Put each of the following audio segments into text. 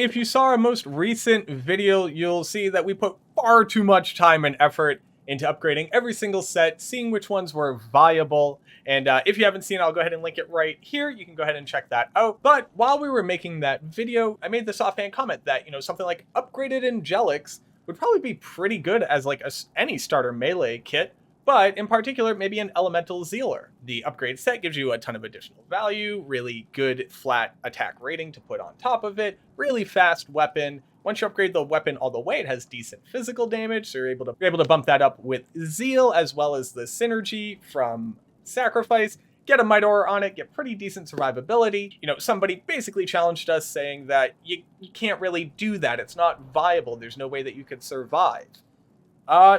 if you saw our most recent video, you'll see that we put far too much time and effort into upgrading every single set, seeing which ones were viable. And if you haven't seen it, I'll go ahead and link it right here. You can go ahead and check that out. But while we were making that video, I made this offhand comment that, something like upgraded Angelics would probably be pretty good as like any starter melee kit. But in particular, maybe an elemental zealer. The upgrade set gives you a ton of additional value, really good flat attack rating to put on top of it, really fast weapon. Once you upgrade the weapon all the way, it has decent physical damage, so you're able to bump that up with zeal, as well as the synergy from sacrifice. Get a might aura on it, get pretty decent survivability. Somebody basically challenged us saying that you can't really do that. It's not viable. There's no way that you could survive.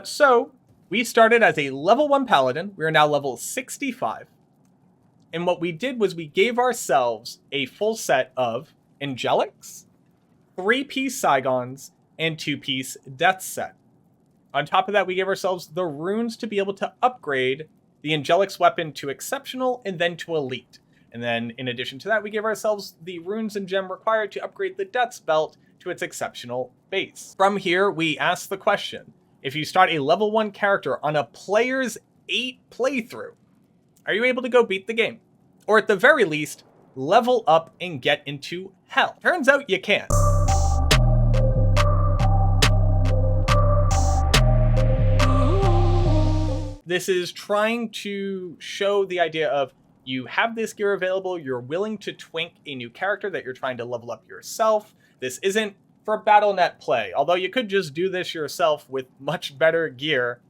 So we started as a level 1 paladin. We are now level 65. And what we did was we gave ourselves a full set of Angelics, 3-piece Saigons, and 2-piece Death set. On top of that, we gave ourselves the runes to be able to upgrade the Angelics weapon to Exceptional and then to Elite. And then in addition to that, we gave ourselves the runes and gem required to upgrade the Death's belt to its Exceptional base. From here, we asked the question, if you start a level 1 character on a player's 8 playthrough, are you able to go beat the game? Or at the very least, level up and get into hell? Turns out you can. This is trying to show the idea of you have this gear available, you're willing to twink a new character that you're trying to level up yourself. This isn't for BattleNet play, although you could just do this yourself with much better gear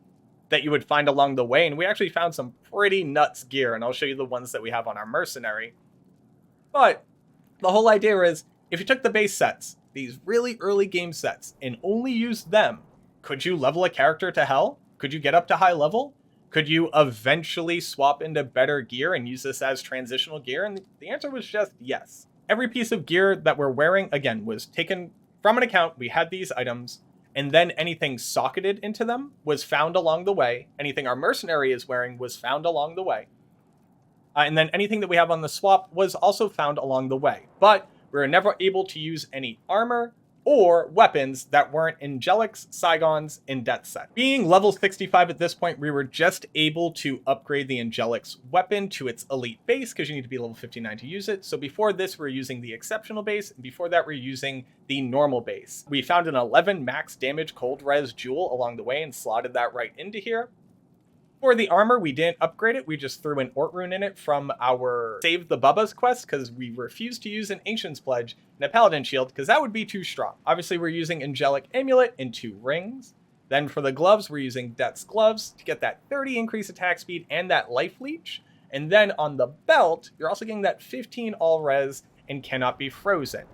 that you would find along the way, and we actually found some pretty nuts gear, and I'll show you the ones that we have on our Mercenary. But the whole idea is, if you took the base sets, these really early game sets, and only used them, could you level a character to hell? Could you get up to high level? Could you eventually swap into better gear and use this as transitional gear? And the answer was just yes. Every piece of gear that we're wearing, again, was taken from an account. We had these items, and then anything socketed into them was found along the way. Anything our Mercenary is wearing was found along the way. And then anything that we have on the swap was also found along the way. But we were never able to use any armor or weapons that weren't Angelics, Saigons, and Death set. Being level 65 at this point, we were just able to upgrade the Angelics weapon to its elite base, because you need to be level 59 to use it. So before this, we were using the exceptional base, and before that, we were using the normal base. We found an 11 max damage cold res jewel along the way and slotted that right into here. For the armor, we didn't upgrade it. We just threw an Ort rune in it from our Save the Bubbas quest, because we refused to use an Ancient's Pledge and a Paladin Shield, because that would be too strong. Obviously, we're using Angelic Amulet and 2 rings. Then for the gloves, we're using Death's Gloves to get that 30 increase attack speed and that life leech. And then on the belt, you're also getting that 15 all res and cannot be frozen.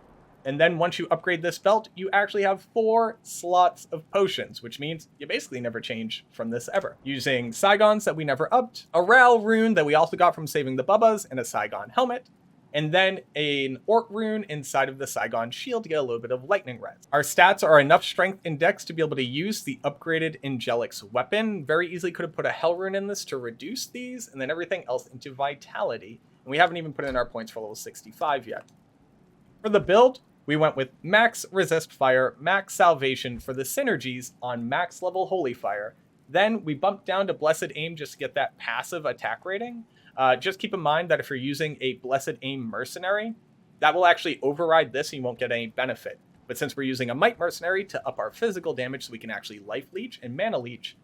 And then once you upgrade this belt, you actually have 4 slots of potions, which means you basically never change from this ever. Using Saigons that we never upped, a Ral rune that we also got from Saving the Bubbas, and a Saigon helmet, and then an Ort rune inside of the Saigon shield to get a little bit of lightning res. Our stats are enough strength and dex to be able to use the upgraded Angelics weapon. Very easily could have put a Hell rune in this to reduce these, and then everything else into Vitality. And we haven't even put in our points for level 65 yet. For the build, we went with max resist fire, max salvation for the synergies on max level holy fire. Then we bumped down to blessed aim just to get that passive attack rating. Just keep in mind that if you're using a blessed aim mercenary, that will actually override this and you won't get any benefit. But since we're using a might mercenary to up our physical damage so we can actually life leech and mana leech,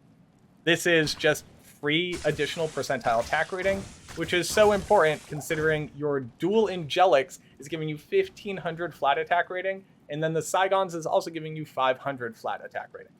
this is just free additional percentile attack rating, which is so important considering your dual Angelics is giving you 1500 flat attack rating, and then the Saigons is also giving you 500 flat attack rating.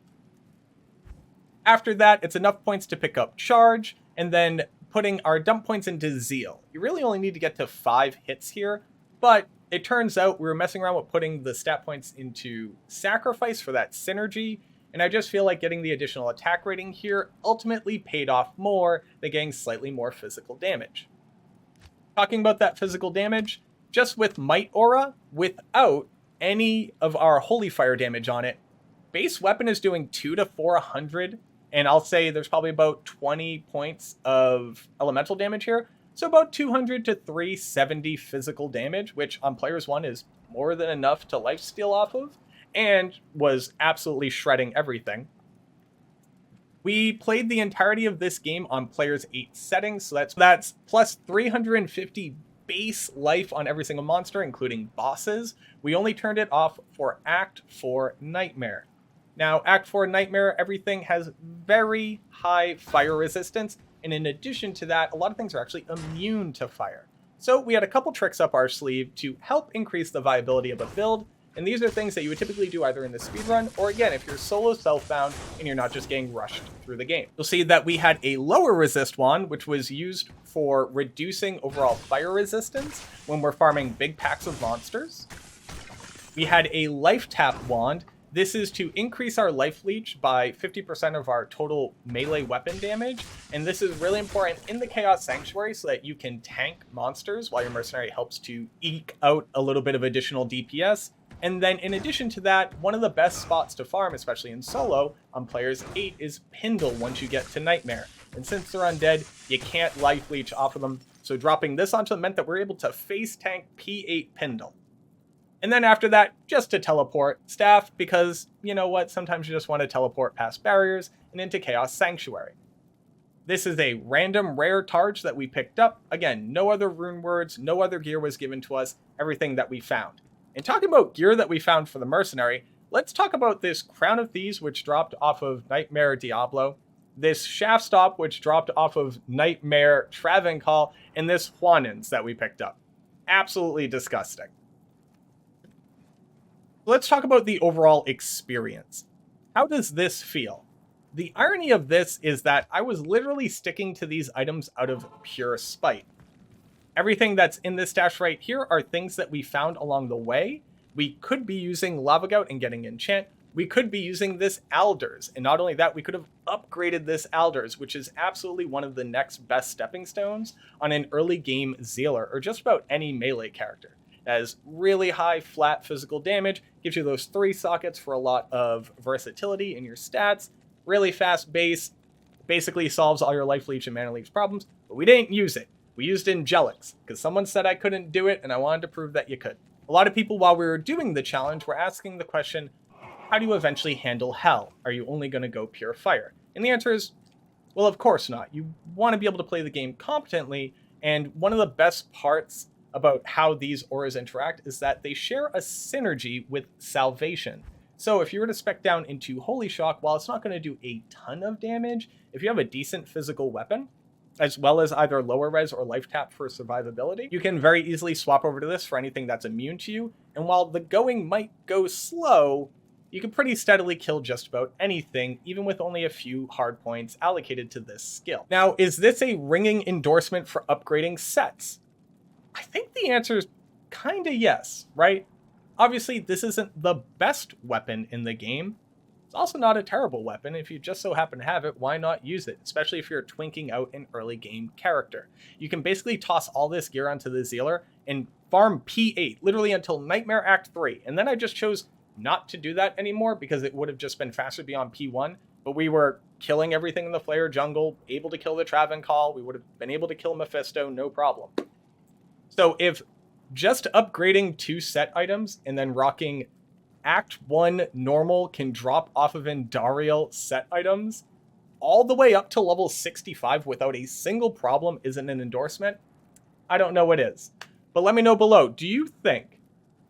After that, it's enough points to pick up charge, and then putting our dump points into zeal. You really only need to get to 5 hits here, but it turns out we were messing around with putting the stat points into sacrifice for that synergy, and I just feel like getting the additional attack rating here ultimately paid off more than getting slightly more physical damage. Talking about that physical damage, just with Might Aura, without any of our Holy Fire damage on it, base weapon is doing 200 to 400, and I'll say there's probably about 20 points of elemental damage here, so about 200 to 370 physical damage, which on players 1 is more than enough to lifesteal off of, and was absolutely shredding everything. We played the entirety of this game on player's 8 settings, so that's plus 350 base life on every single monster, including bosses. We only turned it off for Act 4 Nightmare. Now, Act 4 Nightmare, everything has very high fire resistance, and in addition to that, a lot of things are actually immune to fire. So we had a couple tricks up our sleeve to help increase the viability of a build, and these are things that you would typically do either in the speedrun, or again, if you're solo self-bound and you're not just getting rushed through the game. You'll see that we had a lower resist wand, which was used for reducing overall fire resistance when we're farming big packs of monsters. We had a life tap wand. This is to increase our life leech by 50% of our total melee weapon damage, and this is really important in the Chaos Sanctuary so that you can tank monsters while your mercenary helps to eke out a little bit of additional DPS. And then in addition to that, one of the best spots to farm, especially in solo, on players 8 is Pindle once you get to Nightmare. And since they're undead, you can't life leech off of them, so dropping this onto them meant that we're able to face tank P8 Pindle. And then after that, just to teleport Staff, because you know what, sometimes you just want to teleport past barriers and into Chaos Sanctuary. This is a random rare targe that we picked up. Again, no other rune words, no other gear was given to us, everything that we found. And talking about gear that we found for the Mercenary, let's talk about this Crown of Thieves, which dropped off of Nightmare Diablo, this Shaft Stop, which dropped off of Nightmare Travancore, and this Juanins that we picked up. Absolutely disgusting. Let's talk about the overall experience. How does this feel? The irony of this is that I was literally sticking to these items out of pure spite. Everything that's in this stash right here are things that we found along the way. We could be using Lava Gout and getting enchant. We could be using this Alders. And not only that, we could have upgraded this Alders, which is absolutely one of the next best stepping stones on an early game Zealer, or just about any melee character. It has really high flat physical damage, gives you those 3 sockets for a lot of versatility in your stats, really fast base, basically solves all your life leech and mana leech problems, but we didn't use it. We used Angelics, because someone said I couldn't do it, and I wanted to prove that you could. A lot of people, while we were doing the challenge, were asking the question, how do you eventually handle hell? Are you only going to go pure fire? And the answer is, well, of course not. You want to be able to play the game competently, and one of the best parts about how these auras interact is that they share a synergy with salvation. So if you were to spec down into Holy Shock, while it's not going to do a ton of damage, if you have a decent physical weapon, as well as either lower res or life tap for survivability, you can very easily swap over to this for anything that's immune to you. And while the going might go slow, you can pretty steadily kill just about anything, even with only a few hard points allocated to this skill. Now, is this a ringing endorsement for upgrading sets? I think the answer is kinda yes, right? Obviously, this isn't the best weapon in the game. It's also not a terrible weapon. If you just so happen to have it, why not use it? Especially if you're twinking out an early game character. You can basically toss all this gear onto the Zealer and farm P8, literally until Nightmare Act 3. And then I just chose not to do that anymore because it would have just been faster beyond P1. But we were killing everything in the Flare jungle, able to kill the Travancore. We would have been able to kill Mephisto, no problem. So if just upgrading 2 set items and then rocking Act 1 normal can drop off of Andariel set items all the way up to level 65 without a single problem isn't an endorsement, I don't know what is. But let me know below, do you think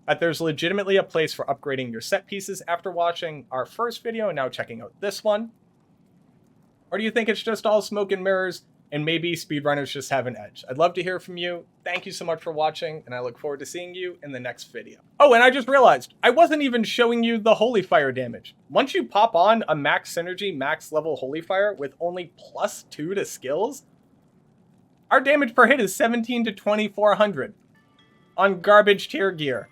that there's legitimately a place for upgrading your set pieces after watching our first video and now checking out this one? Or do you think it's just all smoke and mirrors and maybe speedrunners just have an edge? I'd love to hear from you. Thank you so much for watching, and I look forward to seeing you in the next video. Oh, and I just realized, I wasn't even showing you the Holy Fire damage. Once you pop on a max synergy, max level Holy Fire with only +2 to skills, our damage per hit is 17 to 2400 on garbage tier gear.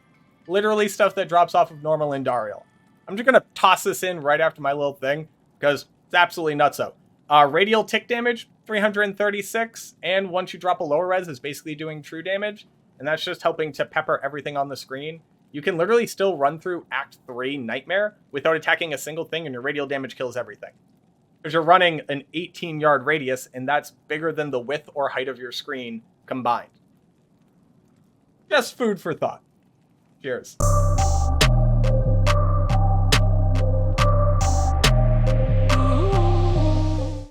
Literally stuff that drops off of normal Andariel. I'm just gonna toss this in right after my little thing, because it's absolutely nutso. Radial tick damage, 336, and once you drop a lower res, is basically doing true damage, and that's just helping to pepper everything on the screen. You can literally still run through Act 3 Nightmare without attacking a single thing, and your radial damage kills everything. Because you're running an 18-yard radius, and that's bigger than the width or height of your screen combined. Just food for thought. Cheers.